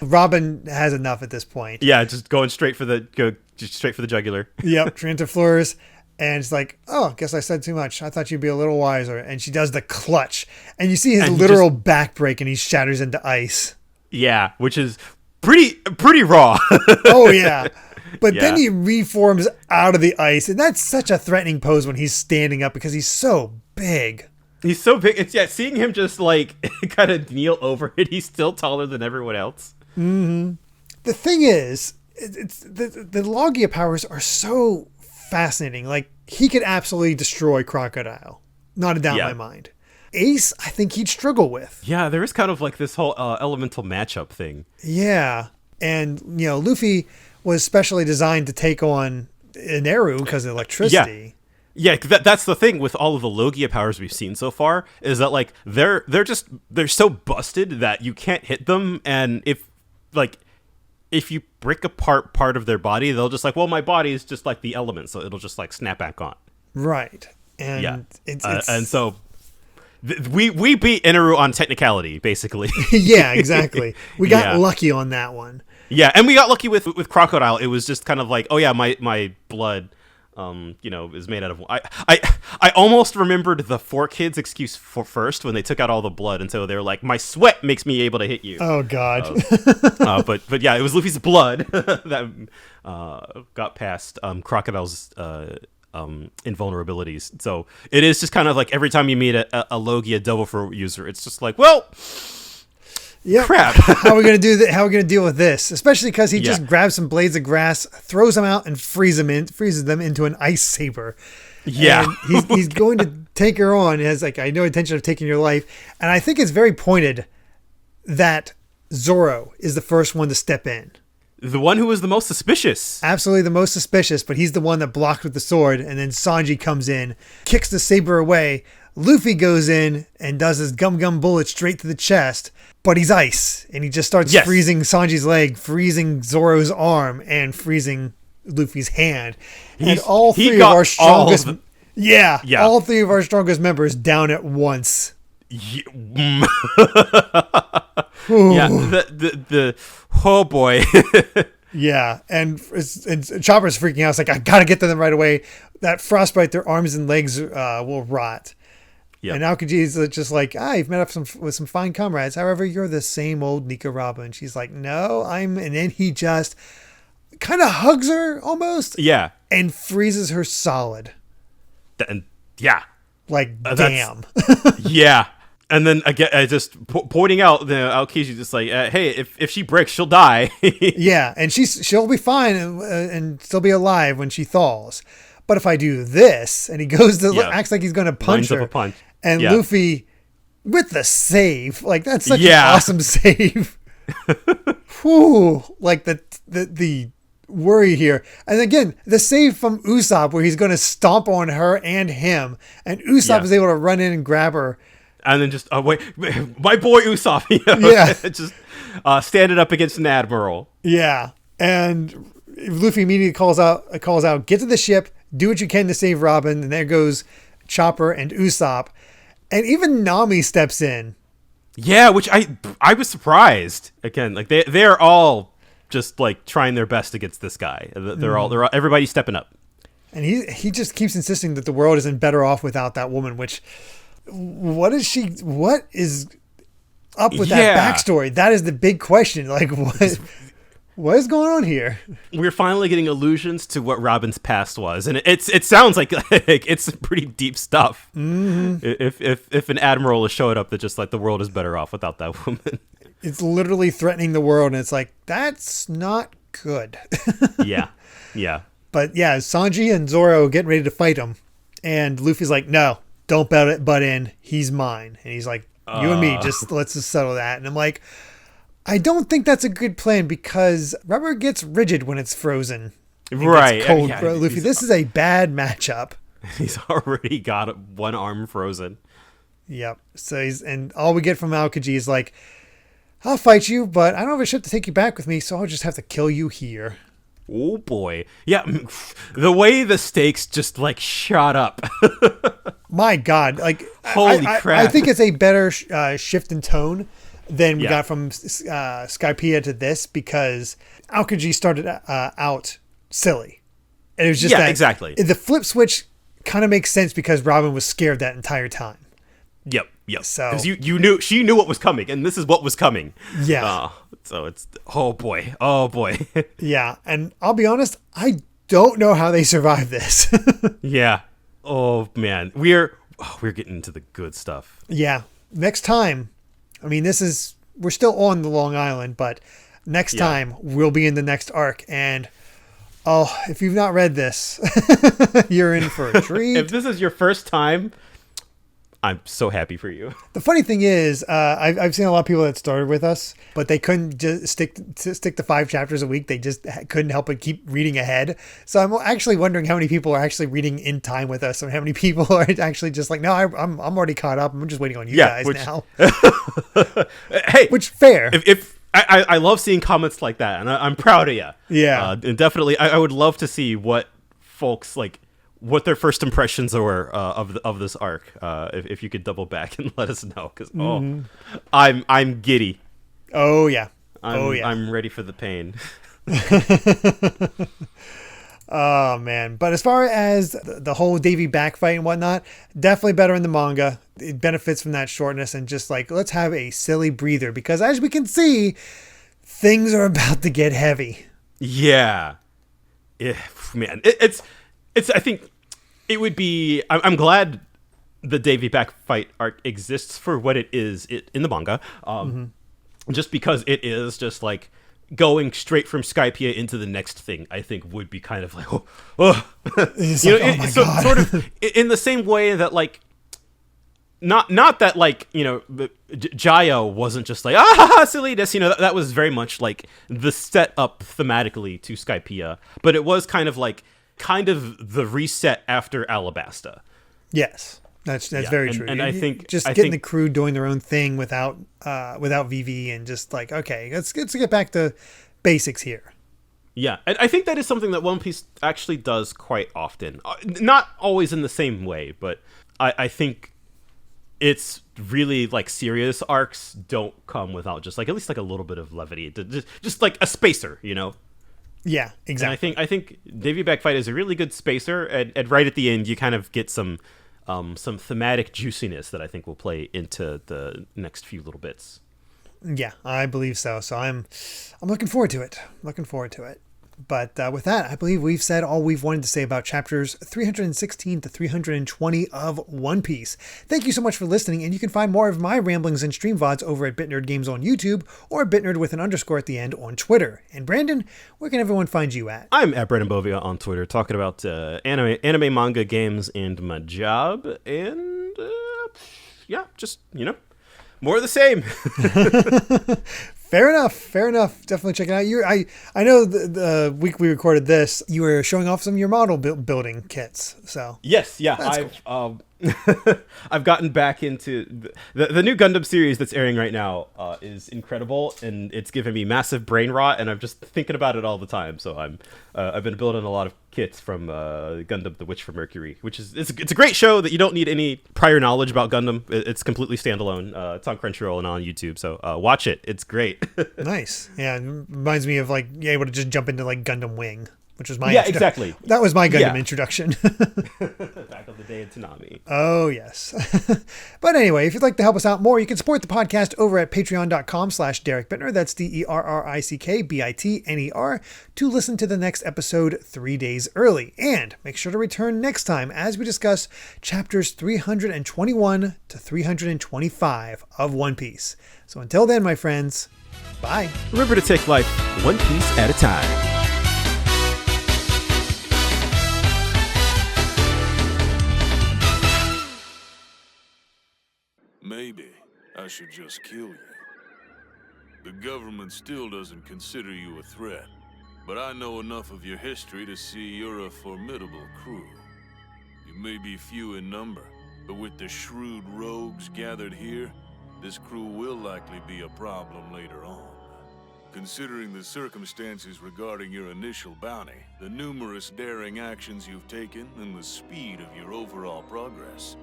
Speaker 1: Robin has enough at this point.
Speaker 2: Yeah, just going straight for the jugular.
Speaker 1: Yep, Trenta Fleurs, and it's like, oh, guess I said too much. I thought you'd be a little wiser. And she does the clutch, and you see his literal back break, and he shatters into ice.
Speaker 2: Yeah, which is pretty raw.
Speaker 1: Oh, yeah. But then he reforms out of the ice, and that's such a threatening pose when he's standing up because he's so big.
Speaker 2: He's so big. It's seeing him just like kind of kneel over it. He's still taller than everyone else.
Speaker 1: Mm-hmm. The thing is, it's the Logia powers are so fascinating. Like, he could absolutely destroy Crocodile. Not a doubt in my mind. Ace, I think he'd struggle with.
Speaker 2: Yeah, there is kind of like this whole elemental matchup thing.
Speaker 1: Yeah. And, Luffy was specially designed to take on Ineru because of electricity.
Speaker 2: Yeah, that's the thing with all of the Logia powers we've seen so far, is that like they're so busted that you can't hit them, and if you break apart part of their body, they'll just like, well, my body is just like the element, so it'll just like snap back on.
Speaker 1: Right. And
Speaker 2: and so we beat Ineru on technicality, basically.
Speaker 1: Yeah, exactly. We got lucky on that one.
Speaker 2: Yeah, and we got lucky with Crocodile. It was just kind of like, oh yeah, my blood, is made out of. I almost remembered the 4Kids excuse for first when they took out all the blood, and so they were like, my sweat makes me able to hit you.
Speaker 1: Oh God.
Speaker 2: But yeah, it was Luffy's blood that got past Crocodile's invulnerabilities. So it is just kind of like every time you meet a Logia Devil Fruit user, it's just like, well.
Speaker 1: Yep.
Speaker 2: Crap.
Speaker 1: How are we going to do that? How are we going to deal with this? Especially because he just grabs some blades of grass, throws them out, and freezes them into an ice saber.
Speaker 2: Yeah.
Speaker 1: And he's going to take her on. He has like, I no intention of taking your life. And I think it's very pointed that Zoro is the first one to step in.
Speaker 2: The one who was the most suspicious.
Speaker 1: Absolutely the most suspicious, but he's the one that blocked with the sword. And then Sanji comes in, kicks the saber away. Luffy goes in and does his gum bullet straight to the chest, but he's ice, and he just starts freezing Sanji's leg, freezing Zoro's arm, and freezing Luffy's hand. And all three of our strongest, all three of our strongest members down at once.
Speaker 2: Yeah, the oh boy.
Speaker 1: Yeah, and Chopper's freaking out. It's like, I gotta get to them right away. That frostbite, their arms and legs will rot. Yep. And AOKIJI is just like, you've met up with some fine comrades. However, you're the same old Nico Robin. And she's like, no, and then he just kind of hugs her almost.
Speaker 2: Yeah.
Speaker 1: And freezes her solid.
Speaker 2: And yeah.
Speaker 1: Like, damn.
Speaker 2: Yeah. And then again, just pointing out, the AOKIJI just like, hey, if she breaks, she'll die.
Speaker 1: Yeah. And she'll be fine and still be alive when she thaws. But if I do this, and he goes to acts like he's going to punch her.
Speaker 2: Up a punch.
Speaker 1: And Luffy, with the save, like, that's such an awesome save. Whew, like the worry here. And again, the save from Usopp, where he's going to stomp on her and him, and Usopp is able to run in and grab her.
Speaker 2: And then just, wait, my boy Usopp, just standing up against an admiral.
Speaker 1: Yeah, and Luffy immediately calls out, get to the ship, do what you can to save Robin, and there goes Chopper and Usopp. And even Nami steps in
Speaker 2: Yeah, which I was surprised. Again, like they're all just like trying their best against this guy. They're all everybody's stepping up.
Speaker 1: And he just keeps insisting that the world isn't better off without that woman, which what is up with that backstory? That is the big question. Like what is going on here?
Speaker 2: We're finally getting allusions to what Robin's past was, and it sounds like it's some pretty deep stuff.
Speaker 1: Mm-hmm.
Speaker 2: If an admiral is showing up that just like the world is better off without that woman.
Speaker 1: It's literally threatening the world, and it's like that's not good.
Speaker 2: Yeah.
Speaker 1: But yeah, Sanji and Zoro getting ready to fight him, and Luffy's like, "No, don't butt in. He's mine." And he's like, "You and me, let's just settle that." And I'm like, I don't think that's a good plan because rubber gets rigid when it's frozen.
Speaker 2: Right.
Speaker 1: Gets cold, bro. Luffy, this is a bad matchup.
Speaker 2: He's already got one arm frozen.
Speaker 1: Yep. So and all we get from AOKIJI is like, I'll fight you, but I don't have a ship to take you back with me, so I'll just have to kill you here.
Speaker 2: Oh boy. Yeah, the way the stakes just like shot up.
Speaker 1: My God. Like,
Speaker 2: holy crap.
Speaker 1: I think it's a better shift in tone than we got from Skypiea to this, because AOKIJI started out silly. And it was just
Speaker 2: exactly.
Speaker 1: The flip switch kind of makes sense because Robin was scared that entire time.
Speaker 2: Yep.
Speaker 1: So
Speaker 2: because she knew what was coming, and this is what was coming.
Speaker 1: Yeah.
Speaker 2: So it's oh boy.
Speaker 1: Yeah, and I'll be honest, I don't know how they survive this.
Speaker 2: Yeah. Oh man, we're getting into the good stuff.
Speaker 1: Yeah. Next time, I mean, we're still on the Long Island, but next time we'll be in the next arc, and if you've not read this, you're in for a treat.
Speaker 2: If this is your first time, I'm so happy for you.
Speaker 1: The funny thing is, I've seen a lot of people that started with us, but they couldn't just stick to 5 chapters a week. They just couldn't help but keep reading ahead. So I'm actually wondering how many people are actually reading in time with us, and how many people are actually just like, no, I'm already caught up. I'm just waiting on you guys now.
Speaker 2: Hey,
Speaker 1: which fair.
Speaker 2: If I love seeing comments like that, and I'm proud of you.
Speaker 1: Yeah,
Speaker 2: and definitely, I would love to see what folks like. What their first impressions were of this arc, if you could double back and let us know, because I'm giddy.
Speaker 1: Oh yeah,
Speaker 2: I'm ready for the pain.
Speaker 1: Oh man! But as far as the whole Davy Back fight and whatnot, definitely better in the manga. It benefits from that shortness and just like let's have a silly breather, because as we can see, things are about to get heavy.
Speaker 2: Yeah, man, it's. I think it would be. I'm glad the Davy Back fight arc exists for what it is in the manga, just because it is just like going straight from Skypiea into the next thing. I think would be kind of like, sort of in the same way that like. Not that like Jayo wasn't just like silliness, that was very much like the setup thematically to Skypiea, but it was kind of the reset after Alabasta.
Speaker 1: Yes, that's very true.
Speaker 2: And I think
Speaker 1: getting the crew doing their own thing without VV, and just like, okay, let's get back to basics here.
Speaker 2: Yeah, and I think that is something that One Piece actually does quite often. Not always in the same way, but I think it's really like serious arcs don't come without just like at least like a little bit of levity, just like a spacer,
Speaker 1: Yeah, exactly.
Speaker 2: And I think Davy Back fight is a really good spacer, and right at the end you kind of get some thematic juiciness that I think will play into the next few little bits.
Speaker 1: Yeah, I believe so. So I'm looking forward to it. But with that, I believe we've said all we've wanted to say about chapters 316 to 320 of One Piece. Thank you so much for listening, and you can find more of my ramblings and stream VODs over at BitNerd Games on YouTube, or BitNerd with an underscore at the end on Twitter. And Brandon, where can everyone find you at?
Speaker 2: I'm at Brandon Bovia on Twitter, talking about anime, manga, games, and my job, and just more of the same.
Speaker 1: Fair enough. Definitely check it out. I know the week we recorded this, you were showing off some of your model building kits. So
Speaker 2: yes, yeah, I've gotten back into the new Gundam series that's airing right now is incredible, and it's given me massive brain rot, and I'm just thinking about it all the time. So I've been building a lot of kits from Gundam: The Witch from Mercury, which is it's a great show that you don't need any prior knowledge about Gundam. It's completely standalone. It's on Crunchyroll and on YouTube, so watch it. It's great.
Speaker 1: Nice. Yeah, it reminds me of like able to just jump into like Gundam Wing, which was my
Speaker 2: exactly.
Speaker 1: That was my Gundam introduction.
Speaker 2: Back of the day in Toonami.
Speaker 1: Oh, yes. But anyway, if you'd like to help us out more, you can support the podcast over at patreon.com/Derek Bittner. That's DERRICKBITNER to listen to the next episode 3 days early. And make sure to return next time as we discuss chapters 321 to 325 of One Piece. So until then, my friends, bye.
Speaker 2: Remember to take life one piece at a time.
Speaker 3: Maybe I should just kill you. The government still doesn't consider you a threat, but I know enough of your history to see you're a formidable crew. You may be few in number, but with the shrewd rogues gathered here, this crew will likely be a problem later on. Considering the circumstances regarding your initial bounty, the numerous daring actions you've taken, and the speed of your overall progress,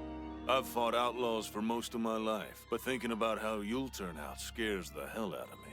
Speaker 3: I've fought outlaws for most of my life, but thinking about how you'll turn out scares the hell out of me.